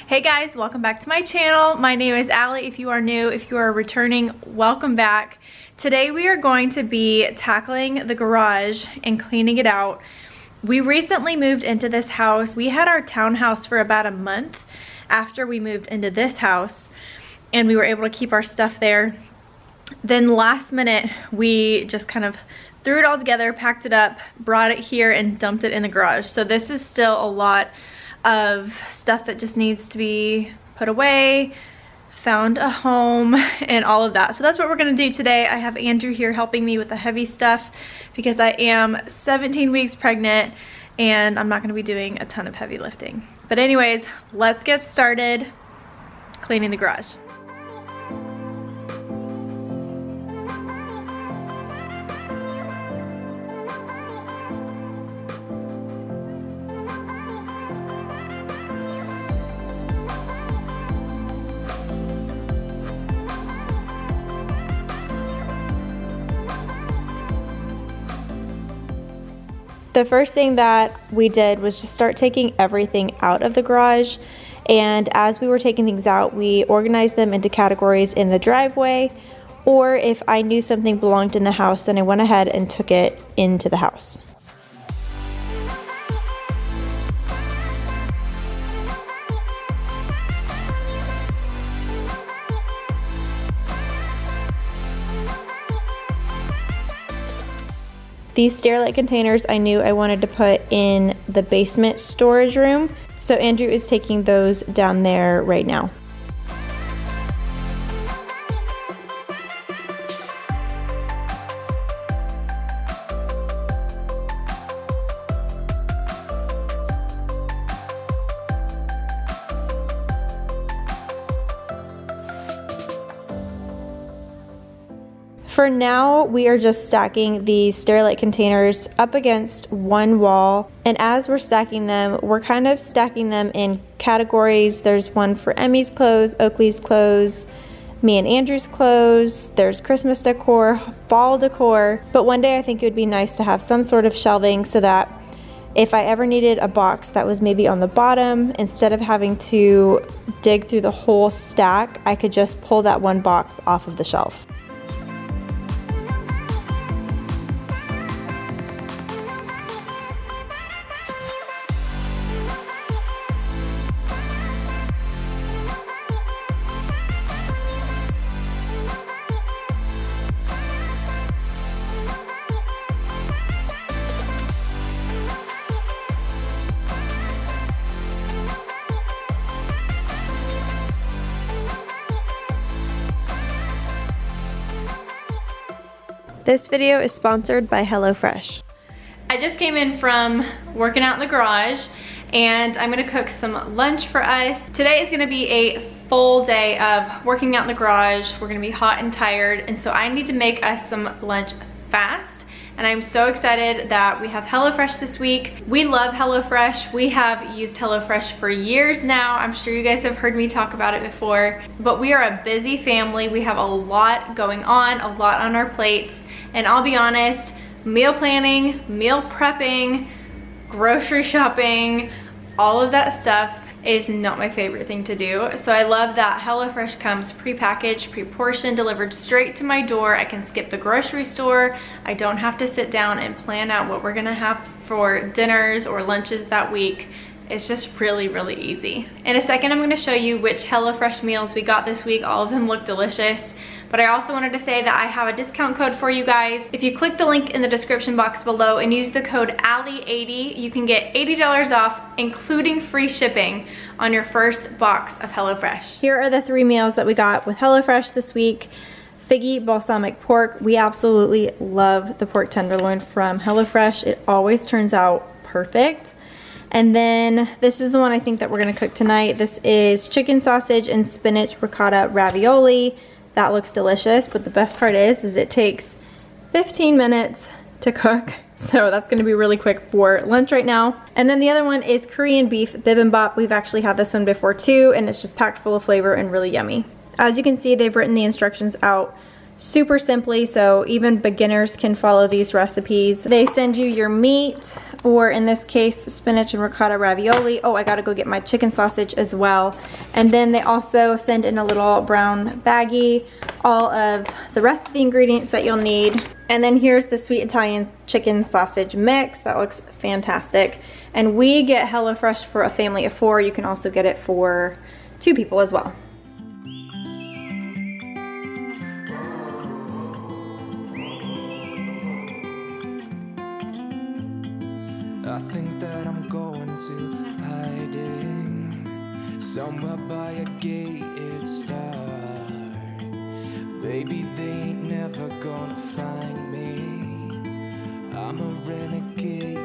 Hey guys, welcome back to my channel. My name is Allie. If you are new, if you are returning, welcome back. Today we are going to be tackling the garage and cleaning it out. We recently moved into this house. We had our townhouse for about a month after we moved into this house, and we were able to keep our stuff there. Then last minute, we just kind of threw it all together, packed it up, brought it here, and dumped it in the garage. So this is still a lot of stuff that just needs to be put away, found a home, and all of that. So that's what we're gonna do today. I have Andrew here helping me with the heavy stuff because I am 17 weeks pregnant and I'm not gonna be doing a ton of heavy lifting. But anyways, let's get started cleaning the garage. The first thing that we did was just start taking everything out of the garage, and as we were taking things out, we organized them into categories in the driveway, or if I knew something belonged in the house, then I went ahead and took it into the house. These Stairlight containers I knew I wanted to put in the basement storage room, so Andrew is taking those down there right now. For now, we are just stacking these Stairlight containers up against one wall, and as we're stacking them, we're kind of stacking them in categories. There's one for Emmy's clothes, Oakley's clothes, me and Andrew's clothes, there's Christmas decor, fall decor, but one day I think it would be nice to have some sort of shelving so that if I ever needed a box that was maybe on the bottom, instead of having to dig through the whole stack, I could just pull that one box off of the shelf. This video is sponsored by HelloFresh. I just came in from working out in the garage, and I'm gonna cook some lunch for us. Today is gonna be a full day of working out in the garage. We're gonna be hot and tired, and so I need to make us some lunch fast. And I'm so excited that we have HelloFresh this week. We love HelloFresh. We have used HelloFresh for years now. I'm sure you guys have heard me talk about it before, but we are a busy family. We have a lot going on, a lot on our plates. And I'll be honest, meal planning, meal prepping, grocery shopping, all of that stuff is not my favorite thing to do. So I love that HelloFresh comes pre-packaged, pre-portioned, delivered straight to my door. I can skip the grocery store. I don't have to sit down and plan out what we're gonna have for dinners or lunches that week. It's just really, really easy. In a second, I'm gonna show you which HelloFresh meals we got this week. All of them look delicious. But I also wanted to say that I have a discount code for you guys. If you click the link in the description box below and use the code Allie80, you can get $80 off, including free shipping on your first box of HelloFresh. Here are the 3 meals that we got with HelloFresh this week. Figgy balsamic pork. We absolutely love the pork tenderloin from HelloFresh. It always turns out perfect. And then this is the one I think that we're gonna cook tonight. This is chicken sausage and spinach ricotta ravioli. That looks delicious, but the best part is it takes 15 minutes to cook. So that's gonna be really quick for lunch right now. And then the other one is Korean beef bibimbap. We've actually had this one before too, and it's just packed full of flavor and really yummy. As you can see, they've written the instructions out super simply, so even beginners can follow these recipes. They send you your meat, or in this case, spinach and ricotta ravioli. Oh, I gotta go get my chicken sausage as well. And then they also send in a little brown baggie, all of the rest of the ingredients that you'll need. And then here's the sweet Italian chicken sausage mix. That looks fantastic. And we get HelloFresh for a family of 4. You can also get it for 2 people as well. I think that I'm going to hiding somewhere by a gated star. Baby, they ain't never gonna find me. I'm a renegade.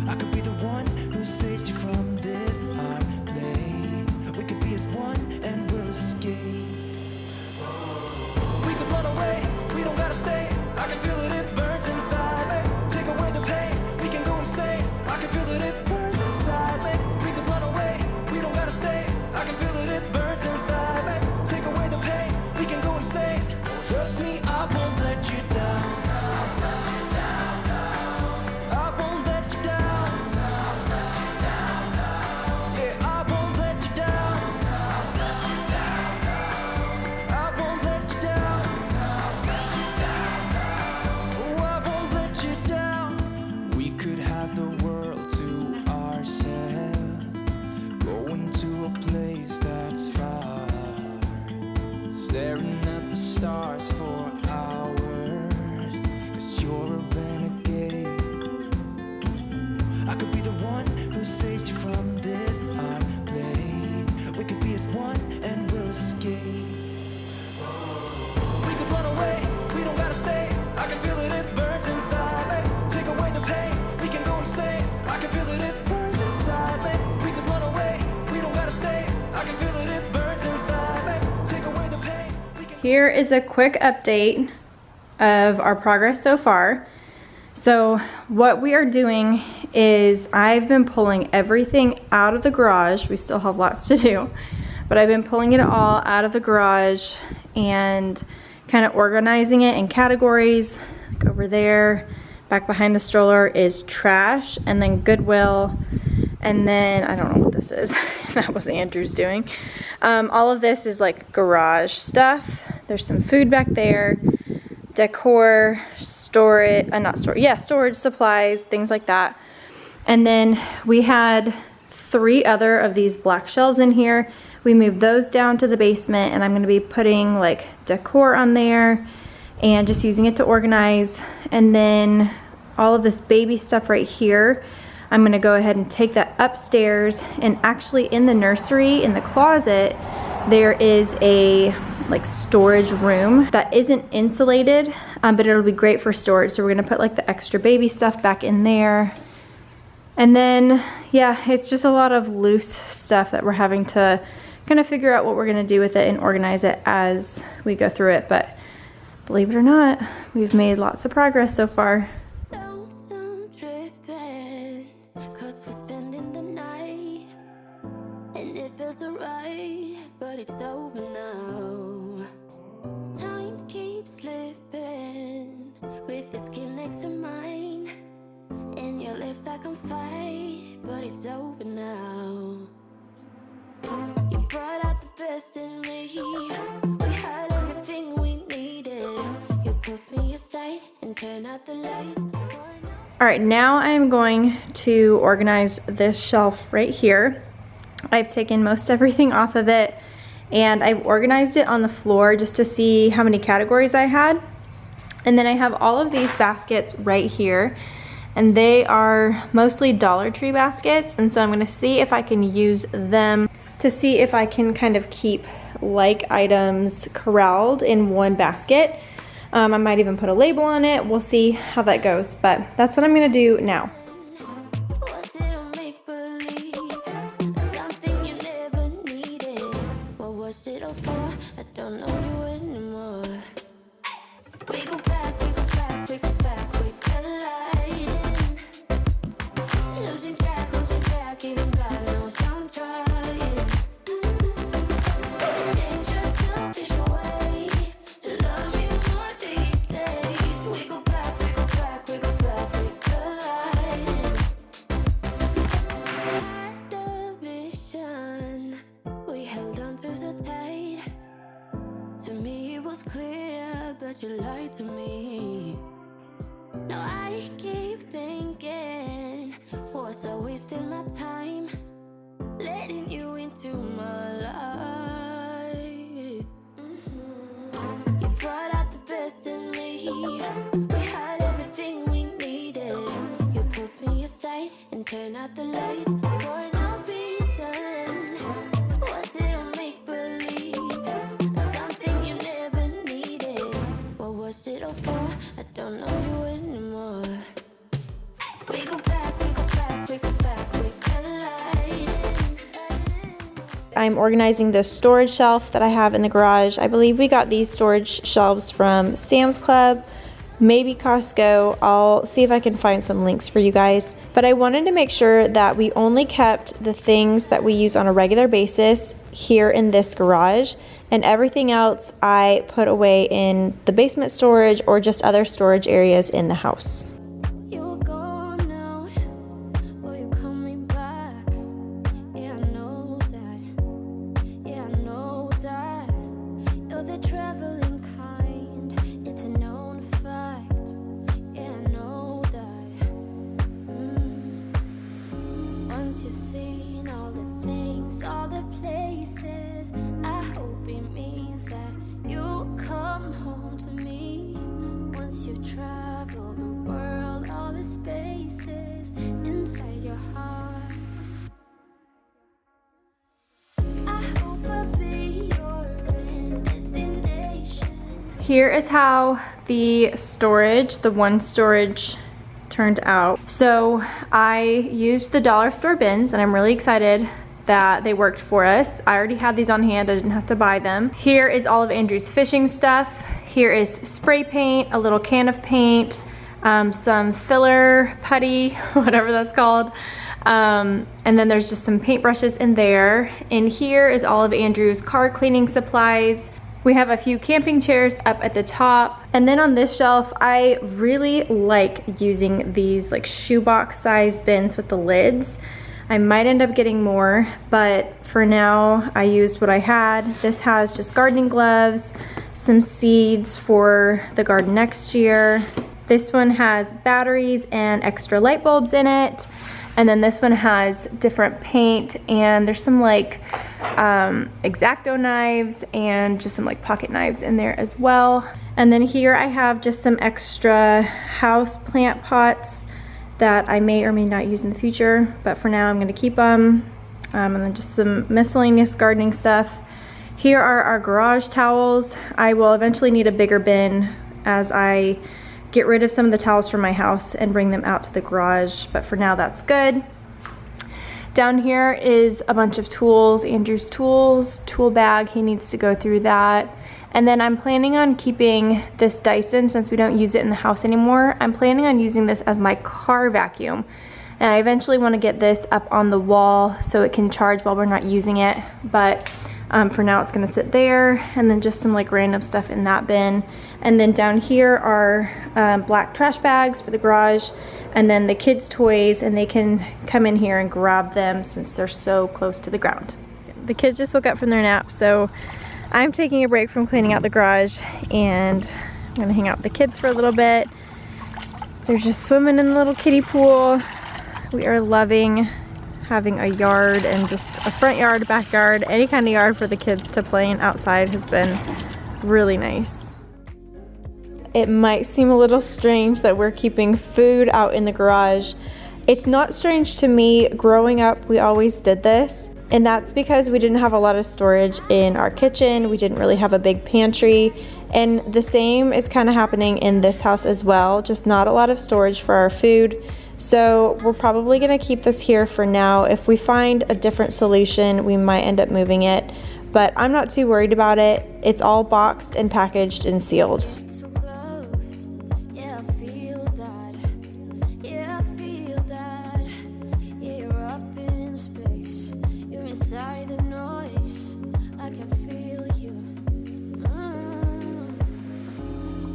I could be the one who saved you from this hard place. We could be as one and we'll escape. We could run away, we don't gotta stay. I can feel it, it burns inside me. Take away the pain, we can go insane. I can feel it, it burns inside me. We could run away, we don't gotta stay. I can feel it, it burns inside me. Take away the pain, we can go insane. Trust me, I won't let you down. I won't let you down. Yeah, I won't let you down. I won't let you down. Oh, I won't let you down. We could have the world to ourselves, going to a place that's far, staring at the stars for hours, 'cause you're a renegade. I could be the one who saved you from this hard place. We could be as one and we'll escape. We could run away, we don't gotta stay. I can feel it, it burns inside me. Take away the pain, we can go insane. I can feel it, it burns inside me. We could run away, we don't gotta stay. I can feel it, it burns inside me. Take away the pain. Here is a quick update of our progress so far. So what we are doing is I've been pulling everything out of the garage. We still have lots to do, but I've been pulling it all out of the garage and kind of organizing it in categories. Like over there, back behind the stroller is trash, and then Goodwill, and then I don't know what this is. That was Andrew's doing. All of this is like garage stuff. There's some food back there, decor, storage, storage supplies, things like that. And then we had 3 other of these black shelves in here. We moved those down to the basement, and I'm gonna be putting like decor on there and just using it to organize. And then all of this baby stuff right here, I'm gonna go ahead and take that upstairs, and actually in the nursery, in the closet, there is a like storage room that isn't insulated, but it'll be great for storage. So we're gonna put like the extra baby stuff back in there. And then, yeah, it's just a lot of loose stuff that we're having to kind of figure out what we're gonna do with it and organize it as we go through it. But believe it or not, we've made lots of progress so far. But it's over now. Time keeps slipping with your skin next to mine, and your lips I can fight, but it's over now. You brought out the best in me. We had everything we needed. You put me aside and turn out the lights. All right, now I'm going to organize this shelf right here. I've taken most everything off of it, and I've organized it on the floor just to see how many categories I had. And then I have all of these baskets right here, and they are mostly Dollar Tree baskets, and so I'm gonna see if I can use them to see if I can kind of keep like items corralled in one basket. I might even put a label on it. We'll see how that goes, but that's what I'm gonna do now. me it was clear, but you lied to me. Now I keep thinking, was I wasting my time letting you into my life? You brought out the best in me. We had everything we needed. You put me aside and turned out the lights for no reason. Was it a make-believe? Something you never needed? What was it all for? I don't know you anymore. We go back, we go back, we go back, we collide. I'm organizing this storage shelf that I have in the garage. I believe we got these storage shelves from Sam's Club, maybe Costco. I'll see if I can find some links for you guys. But I wanted to make sure that we only kept the things that we use on a regular basis here in this garage, and everything else I put away in the basement storage or just other storage areas in the house. You're gone now, will you coming back? Yeah, I know that. Yeah, I know that. You're the traveling kind, it's a known fact. Yeah, I know that. Once you've seen all the things, all the places, I hope it means that you'll come home to me. Once you've traveled the world, all the spaces inside your heart, I hope I'll be your end destination. Here is how the storage, the one storage, turned out. So I used the dollar store bins, and I'm really excited that they worked for us. I already had these on hand, I didn't have to buy them. Here is all of Andrew's fishing stuff. Here is spray paint, a little can of paint, some filler putty, whatever that's called. And then there's just some paintbrushes in there. And here is all of Andrew's car cleaning supplies. We have a few camping chairs up at the top. And then on this shelf, I really like using these like shoebox size bins with the lids. I might end up getting more, but for now I used what I had. This has just gardening gloves, some seeds for the garden next year. This one has batteries and extra light bulbs in it. And then this one has different paint, and there's some like X-Acto knives and just some like pocket knives in there as well. And then here I have just some extra house plant pots that I may or may not use in the future, but for now I'm gonna keep them. And then just some miscellaneous gardening stuff. Here are our garage towels. I will eventually need a bigger bin as I get rid of some of the towels from my house and bring them out to the garage, but for now that's good. Down here is a bunch of tools, Andrew's tools, tool bag, he needs to go through that. And then I'm planning on keeping this Dyson, since we don't use it in the house anymore. I'm planning on using this as my car vacuum. And I eventually want to get this up on the wall so it can charge while we're not using it. But for now it's gonna sit there, and then just some like random stuff in that bin. And then down here are black trash bags for the garage, and then the kids' toys, and they can come in here and grab them since they're so close to the ground. The kids just woke up from their nap, so I'm taking a break from cleaning out the garage, and I'm gonna hang out with the kids for a little bit. They're just swimming in the little kiddie pool. We are loving having a yard, and just a front yard, backyard, any kind of yard for the kids to play in outside has been really nice. It might seem a little strange that we're keeping food out in the garage. It's not strange to me. Growing up, we always did this. And that's because we didn't have a lot of storage in our kitchen. We didn't really have a big pantry. And the same is kind of happening in this house as well, just not a lot of storage for our food. So we're probably gonna keep this here for now. If we find a different solution, we might end up moving it. But I'm not too worried about it. It's all boxed and packaged and sealed. So close, yeah, I feel that. Yeah, I feel that. Yeah, you're up in space. You're inside the noise. I can feel you.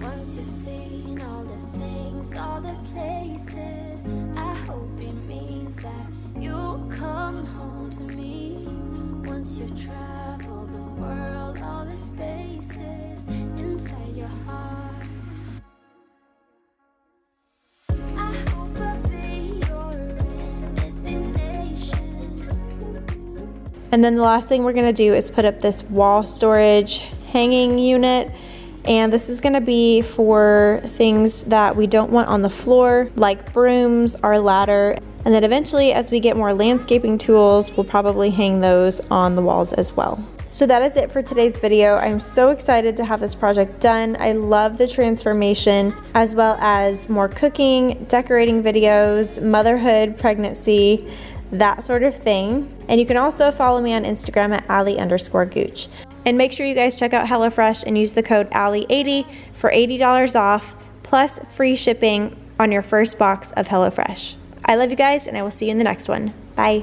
Once you've seen all the things, all the places, I hope it means that you'll come home to me. Once you've traveled the world, all the spaces inside your heart. I hope I'll be your destination. And then the last thing we're gonna do is put up this wall storage hanging unit. And this is gonna be for things that we don't want on the floor, like brooms, our ladder. And then eventually, as we get more landscaping tools, we'll probably hang those on the walls as well. So that is it for today's video. I'm so excited to have this project done. I love the transformation, as well as more cooking, decorating videos, motherhood, pregnancy, that sort of thing. And you can also follow me on Instagram at Allie_Gooch. And make sure you guys check out HelloFresh and use the code Allie80 for $80 off, plus free shipping on your first box of HelloFresh. I love you guys, and I will see you in the next one. Bye.